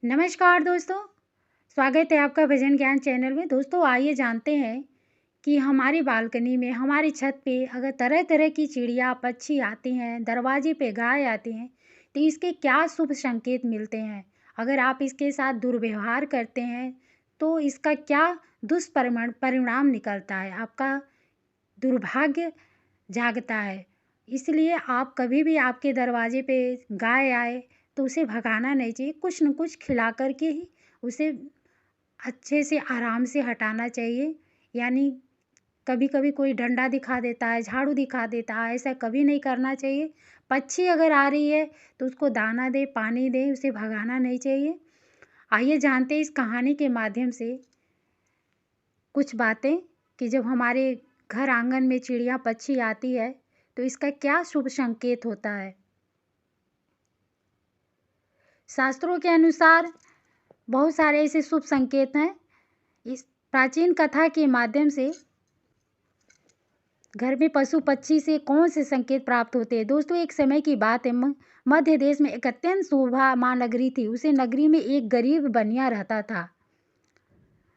नमस्कार दोस्तों, स्वागत है आपका भजन ज्ञान चैनल में। दोस्तों आइए जानते हैं कि हमारी बालकनी में, हमारी छत पे अगर तरह-तरह की चिड़िया, पक्षी आती हैं, दरवाजे पे गाय आती हैं, तो इसके क्या शुभ संकेत मिलते हैं? अगर आप इसके साथ दुर्व्यवहार करते हैं, तो इसका क्या परिणाम निकलता है? आपका दुर्भाग्य जागता है। इसलिए आप कभी भी आपके दरवाजे पे गाय आए तो उसे भगाना नहीं चाहिए, कुछ न कुछ खिला कर के ही उसे अच्छे से आराम से हटाना चाहिए। यानी कभी-कभी कोई डंडा दिखा देता है, झाड़ू दिखा देता है, ऐसा कभी नहीं करना चाहिए। पक्षी अगर आ रही है तो उसको दाना दें, पानी दें, उसे भगाना नहीं चाहिए। आइए जानते हैं इस कहानी के माध्यम से कुछ बातें कि जब हमारे घर आंगन में चिड़िया पक्षी आती है तो इसका क्या शुभ संकेत होता है। शास्त्रों के अनुसार बहुत सारे ऐसे शुभ संकेत हैं। इस प्राचीन कथा के माध्यम से घर में पशु पक्षी से कौन से संकेत प्राप्त होते हैं। दोस्तों एक समय की बात है, मध्य देश में एक अत्यंत शोभामान नगरी थी। उसे नगरी में एक गरीब बनिया रहता था।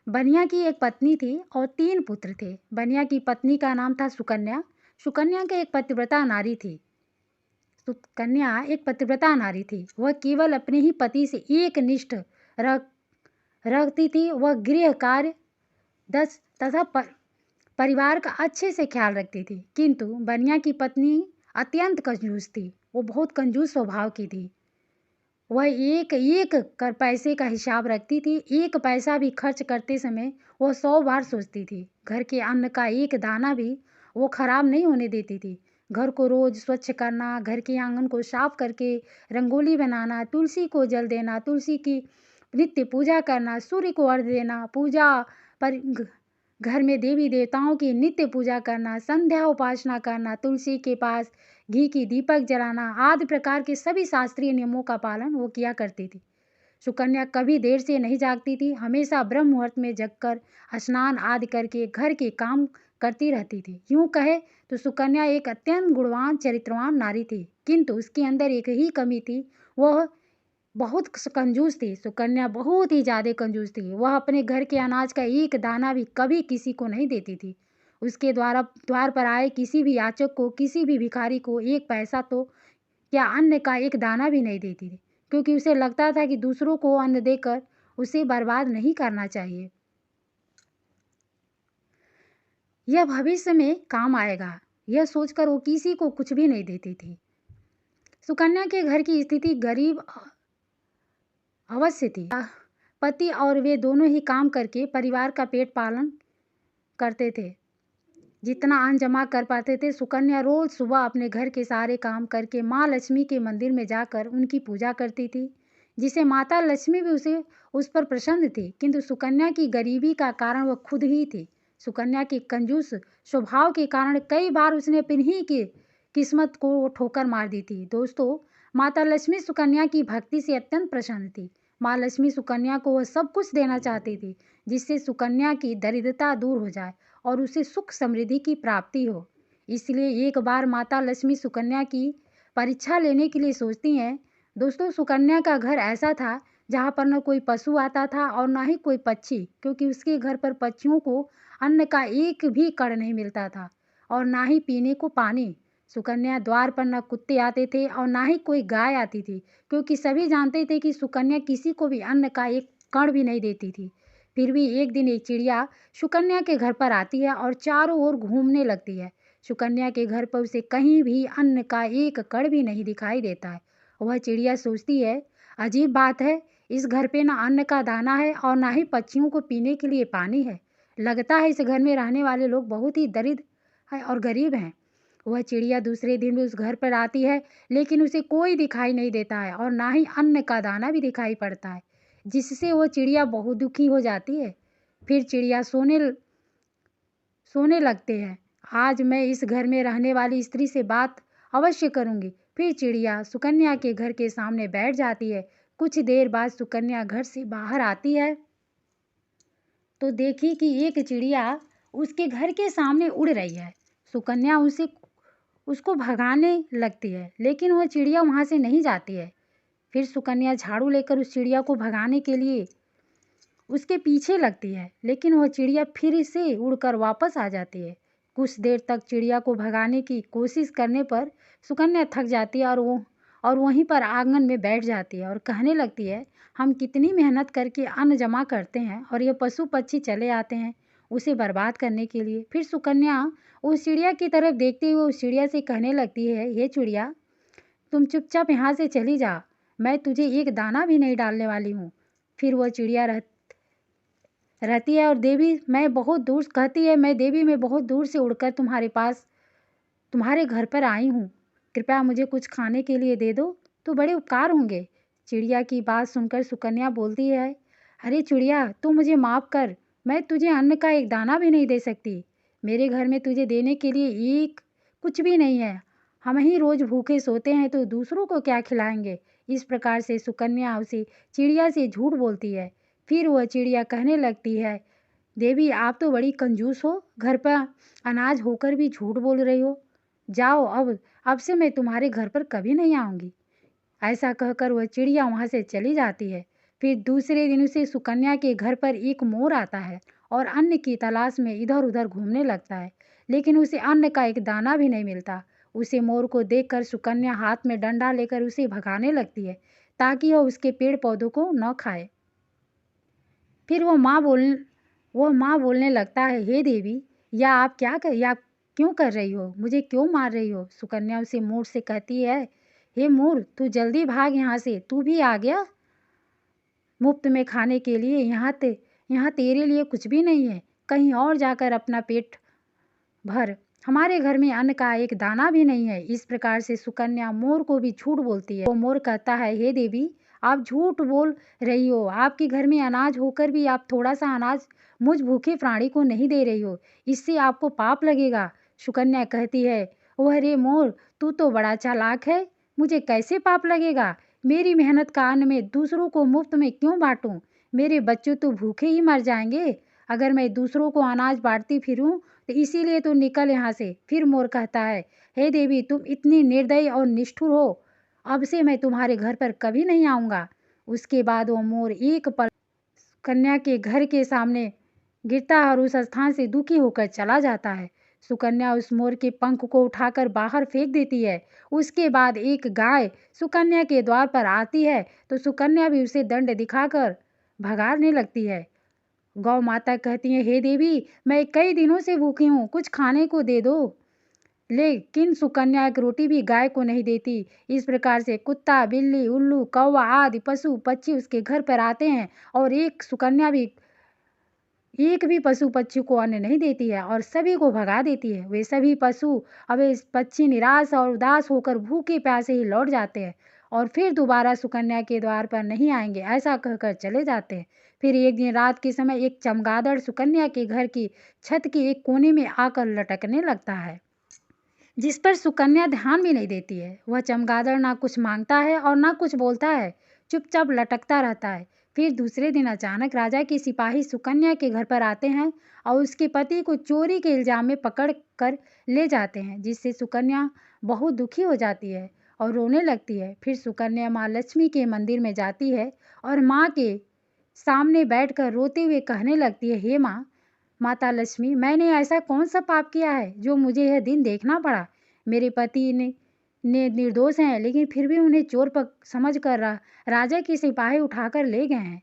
बनिया की एक पत्नी थी और 3 पुत्र थे। बनिया की पत्नी का नाम था सुकन्या। सुकन्या की एक पतिव्रता नारी थी। सुकन्या एक पतिव्रता नारी थी। वह केवल अपने ही पति से एकनिष्ठ रखती थी। वह गृह कार्य दस तथा परिवार का अच्छे से ख्याल रखती थी। किंतु बनिया की पत्नी अत्यंत कंजूस थी। वो बहुत कंजूस स्वभाव की थी। वह एक एक कर पैसे का हिसाब रखती थी। एक पैसा भी खर्च करते समय वो 100 बार सोचती थी। घर के अन्न का एक दाना भी वो खराब नहीं होने देती थी। घर को रोज स्वच्छ करना, घर के आंगन को साफ करके रंगोली बनाना, तुलसी को जल देना, तुलसी की नित्य पूजा करना, सूर्य को अर्घ्य देना, पूजा पर घर में देवी देवताओं की नित्य पूजा करना, संध्या उपासना करना, तुलसी के पास घी की दीपक जलाना आदि प्रकार के सभी शास्त्रीय नियमों का पालन वो किया करती थी। सुकन्या कभी देर से नहीं जागती थी। हमेशा ब्रह्म मुहूर्त में जगकर स्नान आदि करके घर के काम करती रहती थी। यूँ कहे तो सुकन्या एक अत्यंत गुणवान चरित्रवान नारी थी। किंतु उसके अंदर एक ही कमी थी, वह बहुत कंजूस थी। सुकन्या बहुत ही ज़्यादा कंजूस थी। वह अपने घर के अनाज का एक दाना भी कभी किसी को नहीं देती थी। उसके द्वार पर आए किसी भी याचक को, किसी भी भिखारी को एक पैसा तो क्या अन्न का एक दाना भी नहीं देती थी, क्योंकि उसे लगता था कि दूसरों को अन्न देकर उसे बर्बाद नहीं करना चाहिए। यह भविष्य में काम आएगा, यह सोचकर वो किसी को कुछ भी नहीं देती थी। सुकन्या के घर की स्थिति गरीब अवश्य थी। पति और वे दोनों ही काम करके परिवार का पेट पालन करते थे। जितना अन्न जमा कर पाते थे, सुकन्या रोज सुबह अपने घर के सारे काम करके माँ लक्ष्मी के मंदिर में जाकर उनकी पूजा करती थी, जिसे माता लक्ष्मी भी उस पर प्रसन्न थी। किंतु सुकन्या की गरीबी का कारण वह खुद ही थी। सुकन्या के कंजूस स्वभाव के कारण कई बार उसने अपनी ही की किस्मत को ठोकर मार दी थी। दोस्तों माता लक्ष्मी सुकन्या की भक्ति से अत्यंत प्रसन्न थी। माँ लक्ष्मी सुकन्या को वह सब कुछ देना चाहती थी जिससे सुकन्या की दरिद्रता दूर हो जाए और उसे सुख समृद्धि की प्राप्ति हो। इसलिए एक बार माता लक्ष्मी सुकन्या की परीक्षा लेने के लिए सोचती हैं। दोस्तों सुकन्या का घर ऐसा था जहाँ पर न कोई पशु आता था और ना ही कोई पक्षी, क्योंकि उसके घर पर पक्षियों को अन्न का एक भी कण नहीं मिलता था और ना ही पीने को पानी। सुकन्या द्वार पर न कुत्ते आते थे और ना ही कोई गाय आती थी, क्योंकि सभी जानते थे कि सुकन्या किसी को भी अन्न का एक कण भी नहीं देती थी। फिर भी एक दिन एक चिड़िया सुकन्या के घर पर आती है और चारों ओर घूमने लगती है। सुकन्या के घर पर उसे कहीं भी अन्न का एक कण भी नहीं दिखाई देता है। वह चिड़िया सोचती है, अजीब बात है, इस घर पे ना अन्न का दाना है और ना ही पक्षियों को पीने के लिए पानी है। लगता है इस घर में रहने वाले लोग बहुत ही दरिद्र है और गरीब हैं। वह चिड़िया दूसरे दिन भी उस घर पर आती है, लेकिन उसे कोई दिखाई नहीं देता है और ना ही अन्न का दाना भी दिखाई पड़ता है, जिससे वह चिड़िया बहुत दुखी हो जाती है। फिर चिड़िया सोने लगते हैं। आज मैं इस घर में रहने वाली स्त्री से बात अवश्य करूंगी। फिर चिड़िया सुकन्या के घर के सामने बैठ जाती है। कुछ देर बाद सुकन्या घर से बाहर आती है तो देखी कि एक चिड़िया उसके घर के सामने उड़ रही है। सुकन्या उसको भगाने लगती है, लेकिन वह चिड़िया वहाँ से नहीं जाती है। फिर सुकन्या झाड़ू लेकर उस चिड़िया को भगाने के लिए उसके पीछे लगती है, लेकिन वह चिड़िया फिर से उड़कर वापस आ जाती है। कुछ देर तक चिड़िया को भगाने की कोशिश करने पर सुकन्या थक जाती है और वहीं पर आंगन में बैठ जाती है और कहने लगती है, हम कितनी मेहनत करके अन्न जमा करते हैं और ये पशु पक्षी चले आते हैं उसे बर्बाद करने के लिए। फिर सुकन्या उस चिड़िया की तरफ देखते हुए उस चिड़िया से कहने लगती है, ये चिड़िया, तुम चुपचाप यहाँ से चली जा, मैं तुझे एक दाना भी नहीं डालने वाली हूँ। फिर वह चिड़िया रहती है और देवी मैं बहुत दूर कहती है, मैं देवी मैं बहुत दूर से उड़कर तुम्हारे पास तुम्हारे घर पर आई हूँ, कृपया मुझे कुछ खाने के लिए दे दो तो बड़े उपकार होंगे। चिड़िया की बात सुनकर सुकन्या बोलती है, अरे चिड़िया, तू मुझे माफ़ कर, मैं तुझे अन्न का एक दाना भी नहीं दे सकती। मेरे घर में तुझे देने के लिए एक कुछ भी नहीं है। हम ही रोज़ भूखे सोते हैं तो दूसरों को क्या खिलाएंगे। इस प्रकार से सुकन्या उसे चिड़िया से झूठ बोलती है। फिर वह चिड़िया कहने लगती है, देवी आप तो बड़ी कंजूस हो, घर पर अनाज होकर भी झूठ बोल रही हो। जाओ, अब से मैं तुम्हारे घर पर कभी नहीं आऊँगी। ऐसा कहकर वह चिड़िया वहाँ से चली जाती है। फिर दूसरे दिन उसे सुकन्या के घर पर एक मोर आता है और अन्न की तलाश में इधर उधर घूमने लगता है, लेकिन उसे अन्न का एक दाना भी नहीं मिलता। उसे मोर को देखकर सुकन्या हाथ में डंडा लेकर उसे भगाने लगती है ताकि वह उसके पेड़ पौधों को न खाए। फिर वह माँ बोलने लगता है, हे देवी, या क्यों कर रही हो, मुझे क्यों मार रही हो। सुकन्या उसे मोर से कहती है, हे मोर, तू जल्दी भाग यहाँ से, तू भी आ गया मुफ्त में खाने के लिए। यहाँ तेरे लिए कुछ भी नहीं है, कहीं और जाकर अपना पेट भर, हमारे घर में अन्न का एक दाना भी नहीं है। इस प्रकार से सुकन्या मोर को भी झूठ बोलती है। वो मोर कहता है, हे देवी, आप झूठ बोल रही हो, आपके घर में अनाज होकर भी आप थोड़ा सा अनाज मुझ भूखे प्राणी को नहीं दे रही हो, इससे आपको पाप लगेगा। सुकन्या कहती है, ओह रे मोर, तू तो बड़ा चालाक है, मुझे कैसे पाप लगेगा। मेरी मेहनत का अन्न में दूसरों को मुफ्त में क्यों बांटूं, मेरे बच्चे तो भूखे ही मर जाएंगे अगर मैं दूसरों को अनाज बांटती फिरूं, तो इसीलिए तो निकल यहाँ से। फिर मोर कहता है, हे देवी, तुम इतनी निर्दयी और निष्ठुर हो, अब से मैं तुम्हारे घर पर कभी नहीं आऊँगा। उसके बाद वो मोर एक पल कन्या के घर के सामने गिरता है और उस स्थान से दुखी होकर चला जाता है। सुकन्या उस मोर के पंख को उठाकर बाहर फेंक देती है। उसके बाद एक गाय सुकन्या के द्वार पर आती है तो सुकन्या भी उसे दंड दिखाकर भगाने लगती है। गौ माता कहती है, हे देवी, मैं कई दिनों से भूखी हूँ, कुछ खाने को दे दो। लेकिन सुकन्या एक रोटी भी गाय को नहीं देती। इस प्रकार से कुत्ता, बिल्ली, उल्लू, कौवा आदि पशु पक्षी उसके घर पर आते हैं और एक भी पशु पक्षी को अन्न नहीं देती है और सभी को भगा देती है। वे सभी पक्षी निराश और उदास होकर भूखे प्यासे ही लौट जाते हैं और फिर दोबारा सुकन्या के द्वार पर नहीं आएंगे, ऐसा कहकर चले जाते हैं। फिर एक दिन रात के समय एक चमगादड़ सुकन्या के घर की छत के एक कोने में आकर लटकने लगता है, जिस पर सुकन्या ध्यान भी नहीं देती है। वह चमगादड़ ना कुछ मांगता है और ना कुछ बोलता है, चुपचाप लटकता रहता है। फिर दूसरे दिन अचानक राजा के सिपाही सुकन्या के घर पर आते हैं और उसके पति को चोरी के इल्जाम में पकड़ कर ले जाते हैं, जिससे सुकन्या बहुत दुखी हो जाती है और रोने लगती है। फिर सुकन्या माँ लक्ष्मी के मंदिर में जाती है और माँ के सामने बैठकर रोते हुए कहने लगती है, हे माँ, माता लक्ष्मी, मैंने ऐसा कौन सा पाप किया है जो मुझे यह दिन देखना पड़ा। मेरे पति ने निर्दोष हैं, लेकिन फिर भी उन्हें चोर समझ कर राजा के सिपाही उठाकर ले गए हैं।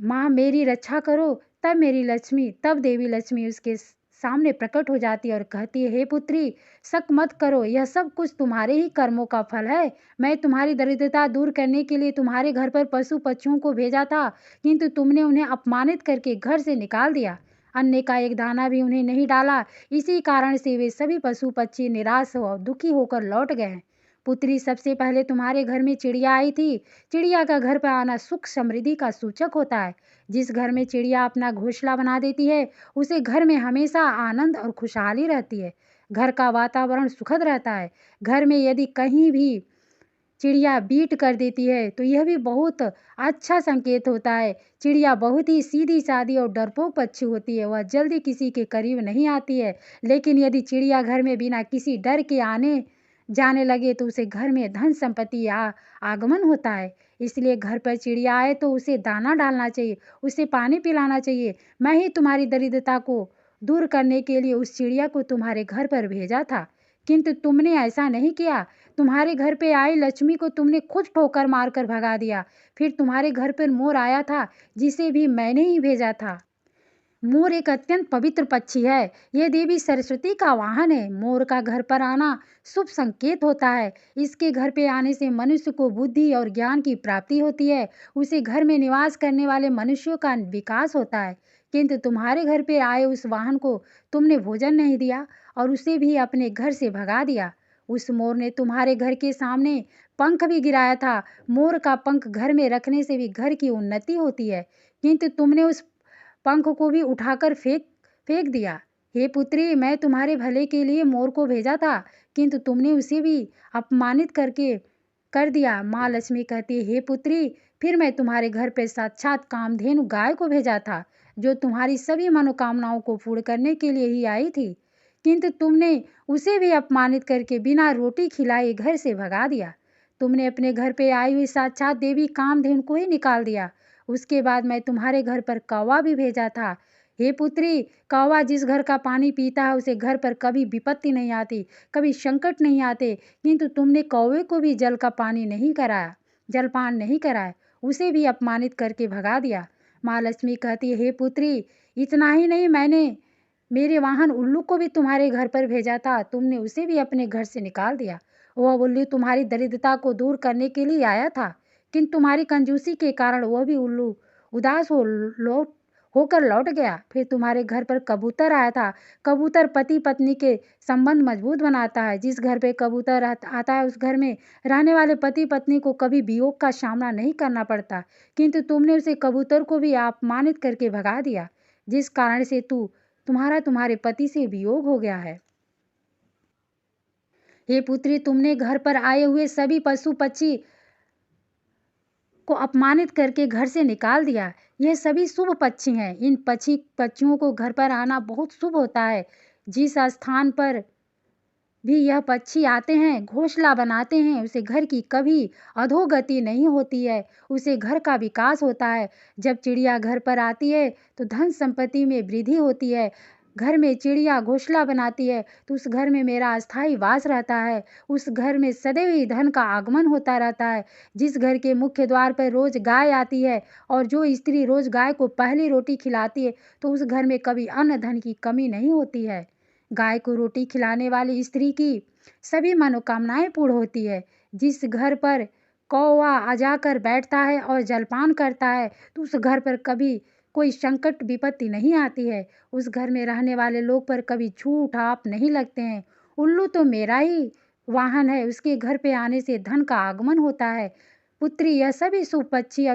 माँ, मेरी रक्षा करो। तब देवी लक्ष्मी उसके सामने प्रकट हो जाती है और कहती है, हे पुत्री, शक मत करो, यह सब कुछ तुम्हारे ही कर्मों का फल है। मैं तुम्हारी दरिद्रता दूर करने के लिए तुम्हारे घर पर पशु पक्षियों को भेजा था, किंतु तुमने उन्हें अपमानित करके घर से निकाल दिया, अन्न का एक दाना भी उन्हें नहीं डाला। इसी कारण से वे सभी पशु पक्षी निराश और दुखी होकर लौट गए हैं। पुत्री, सबसे पहले तुम्हारे घर में चिड़िया आई थी। चिड़िया का घर पर आना सुख समृद्धि का सूचक होता है। जिस घर में चिड़िया अपना घोंसला बना देती है, उसे घर में हमेशा आनंद और खुशहाली रहती है। घर का वातावरण सुखद रहता है। घर में यदि कहीं भी चिड़िया बीट कर देती है तो यह भी बहुत अच्छा संकेत होता है। चिड़िया बहुत ही सीधी सादी और डरपोक पक्षी होती है, वह जल्दी किसी के करीब नहीं आती है। लेकिन यदि चिड़िया घर में बिना किसी डर के आने जाने लगे तो उसे घर में धन संपत्ति आगमन होता है। इसलिए घर पर चिड़िया आए तो उसे दाना डालना चाहिए, उसे पानी पिलाना चाहिए। मैं ही तुम्हारी दरिद्रता को दूर करने के लिए उस चिड़िया को तुम्हारे घर पर भेजा था, किंतु तुमने ऐसा नहीं किया। तुम्हारे घर पे आई लक्ष्मी को तुमने खुद ठोकर मारकर भगा दिया। फिर तुम्हारे घर पर मोर आया था, जिसे भी मैंने ही भेजा था। मोर एक अत्यंत पवित्र पक्षी है। यह देवी सरस्वती का वाहन है। मोर का घर पर आना शुभ संकेत होता है। इसके घर पे आने से मनुष्य को बुद्धि और ज्ञान की प्राप्ति होती है। उसे घर में निवास करने वाले मनुष्यों का विकास होता है। किंतु तुम्हारे घर पे आए उस वाहन को तुमने भोजन नहीं दिया और उसे भी अपने घर से भगा दिया। उस मोर ने तुम्हारे घर के सामने पंख भी गिराया था। मोर का पंख घर में रखने से भी घर की उन्नति होती है, किंतु तुमने उस पंख को भी उठाकर फेंक फेंक दिया। हे पुत्री, मैं तुम्हारे भले के लिए मोर को भेजा था, किंतु तुमने उसे भी अपमानित करके कर दिया। माँ लक्ष्मी कहती है, हे पुत्री, फिर मैं तुम्हारे घर पे साक्षात कामधेनु गाय को भेजा था, जो तुम्हारी सभी मनोकामनाओं को पूर्ण करने के लिए ही आई थी, किंतु तुमने उसे भी अपमानित करके बिना रोटी खिलाए घर से भगा दिया। तुमने अपने घर पे आई हुई साक्षात देवी कामधेनु को ही निकाल दिया। उसके बाद मैं तुम्हारे घर पर कौवा भी भेजा था। हे पुत्री, कौवा जिस घर का पानी पीता है उसे घर पर कभी विपत्ति नहीं आती, कभी संकट नहीं आते, किंतु तुमने कौवे को भी जल का पानी नहीं कराया, जलपान नहीं कराया, उसे भी अपमानित करके भगा दिया। माँ लक्ष्मी कहती है, हे पुत्री, इतना ही नहीं, मैंने मेरे वाहन उल्लू को भी तुम्हारे घर पर भेजा था, तुमने उसे भी अपने घर से निकाल दिया। वह उल्लू तुम्हारी दरिद्रता को दूर करने के लिए आया था, किंतु तुम्हारी कंजूसी के कारण वह भी उल्लू उदास होकर लौट गया। फिर तुम्हारे घर पर कबूतर आया था। कबूतर पति पत्नी के संबंध मजबूत बनाता है। जिस घर पे कबूतर आता है उस घर में रहने वाले पति पत्नी को कभी वियोग का सामना नहीं करना पड़ता, किंतु तुमने उसे कबूतर को भी अपमानित करके भगा दिया, जिस कारण से तुम्हारे पति से वियोग हो गया है। हे पुत्री, तुमने घर पर आए हुए सभी पशु पक्षी को अपमानित करके घर से निकाल दिया। यह सभी शुभ पक्षी हैं। इन पक्षियों को घर पर आना बहुत शुभ होता है। जिस स्थान पर भी यह पक्षी आते हैं, घोंसला बनाते हैं, उसे घर की कभी अधोगति नहीं होती है, उसे घर का विकास होता है। जब चिड़िया घर पर आती है तो धन संपत्ति में वृद्धि होती है। घर में चिड़िया घोंसला बनाती है तो उस घर में मेरा अस्थायी वास रहता है। उस घर में सदैव ही धन का आगमन होता रहता है। जिस घर के मुख्य द्वार पर रोज गाय आती है और जो स्त्री रोज गाय को पहली रोटी खिलाती है, तो उस घर में कभी अन्न धन की कमी नहीं होती है। गाय को रोटी खिलाने वाली स्त्री की सभी मनोकामनाएं पूर्ण होती है। जिस घर पर कौवा आ जाकर बैठता है और जलपान करता है, तो उस घर पर कभी कोई संकट विपत्ति नहीं आती है। उस घर में रहने वाले लोग पर कभी झूठ आप नहीं लगते हैं। उल्लू तो मेरा ही वाहन है, उसके घर पे आने से धन का आगमन होता है। पुत्री, यह सभी शुभ पक्षी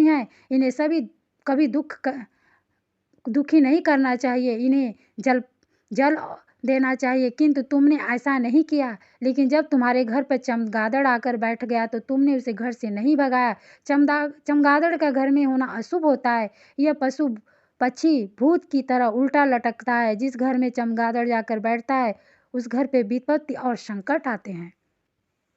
हैं। इन्हें सभी कभी दुखी नहीं करना चाहिए, इन्हें जल जल देना चाहिए, किंतु तुमने ऐसा नहीं किया। लेकिन जब तुम्हारे घर पर चमगादड़ आकर बैठ गया तो तुमने उसे घर से नहीं भगाया। चमगादड़ का घर में होना अशुभ होता है। यह पशु पक्षी भूत की तरह उल्टा लटकता है। जिस घर में चमगादड़ जाकर बैठता है उस घर पे विपत्ति और संकट आते हैं,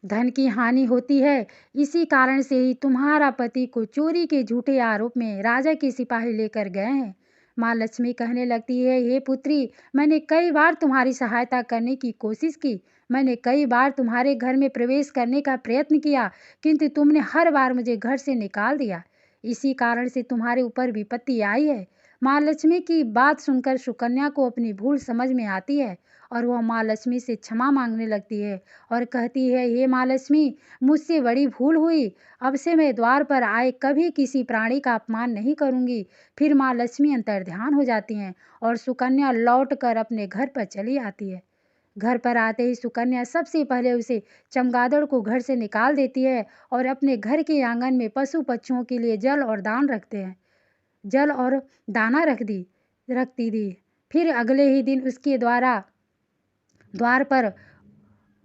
धन की हानि होती है। इसी कारण से ही तुम्हारा पति को चोरी के झूठे आरोप में राजा के सिपाही लेकर गए हैं। माँ लक्ष्मी कहने लगती है, हे पुत्री, मैंने कई बार तुम्हारी सहायता करने की कोशिश की। मैंने कई बार तुम्हारे घर में प्रवेश करने का प्रयत्न किया, किंतु तुमने हर बार मुझे घर से निकाल दिया। इसी कारण से तुम्हारे ऊपर विपत्ति आई है। माँ लक्ष्मी की बात सुनकर सुकन्या को अपनी भूल समझ में आती है और वह माँ लक्ष्मी से क्षमा मांगने लगती है और कहती है, हे माँ लक्ष्मी, मुझसे बड़ी भूल हुई। अब से मैं द्वार पर आए कभी किसी प्राणी का अपमान नहीं करूंगी। फिर माँ लक्ष्मी अंतर्ध्यान हो जाती हैं और सुकन्या लौटकर अपने घर पर चली आती है। घर पर आते ही सुकन्या सबसे पहले उसे चमगादड़ को घर से निकाल देती है और अपने घर के आंगन में पशु पक्षियों के लिए जल और दाना रखती थी। फिर अगले ही दिन उसके द्वार पर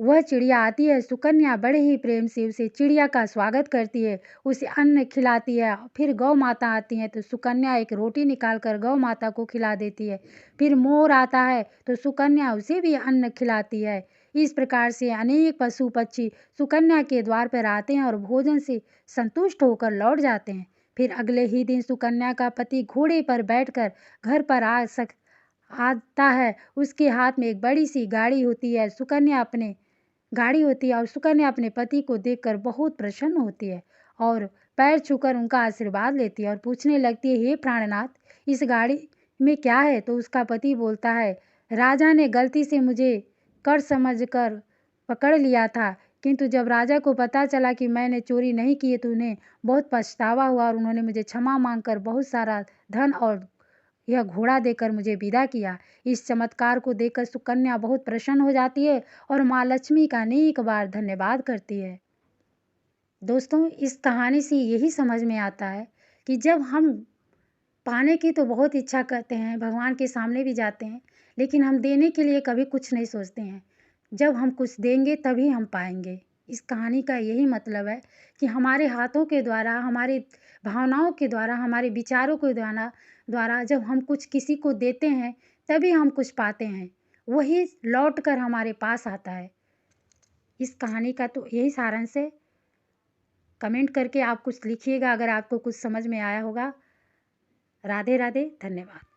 वह चिड़िया आती है। सुकन्या बड़े ही प्रेम से उसे चिड़िया का स्वागत करती है, उसे अन्न खिलाती है। फिर गौ माता आती हैं तो सुकन्या एक रोटी निकाल कर गौ माता को खिला देती है। फिर मोर आता है तो सुकन्या उसे भी अन्न खिलाती है। इस प्रकार से अनेक पशु पक्षी सुकन्या के द्वार पर आते हैं और भोजन से संतुष्ट होकर लौट जाते हैं। फिर अगले ही दिन सुकन्या का पति घोड़े पर बैठकर घर पर आता है। उसके हाथ में एक बड़ी सी गाड़ी होती है। और सुकन्या अपने पति को देखकर बहुत प्रसन्न होती है और पैर छूकर उनका आशीर्वाद लेती है और पूछने लगती है, हे प्राणनाथ, इस गाड़ी में क्या है? तो उसका पति बोलता है, राजा ने गलती से मुझे कर समझकर पकड़ लिया था, किंतु जब राजा को पता चला कि मैंने चोरी नहीं की है तो उन्हें बहुत पछतावा हुआ और उन्होंने मुझे क्षमा मांगकर बहुत सारा धन और यह घोड़ा देकर मुझे विदा किया। इस चमत्कार को देखकर सुकन्या बहुत प्रसन्न हो जाती है और माँ लक्ष्मी का अनेक बार धन्यवाद करती है। दोस्तों, इस कहानी से यही समझ में आता है कि जब हम पाने की तो बहुत इच्छा करते हैं, भगवान के सामने भी जाते हैं, लेकिन हम देने के लिए कभी कुछ नहीं सोचते हैं। जब हम कुछ देंगे तभी हम पाएंगे। इस कहानी का यही मतलब है कि हमारे हाथों के द्वारा, हमारी भावनाओं के द्वारा, हमारे विचारों के द्वारा जब हम कुछ किसी को देते हैं तभी हम कुछ पाते हैं, वही लौट कर हमारे पास आता है। इस कहानी का तो यही सारांश है। कमेंट करके आप कुछ लिखिएगा अगर आपको कुछ समझ में आया होगा। राधे राधे, धन्यवाद।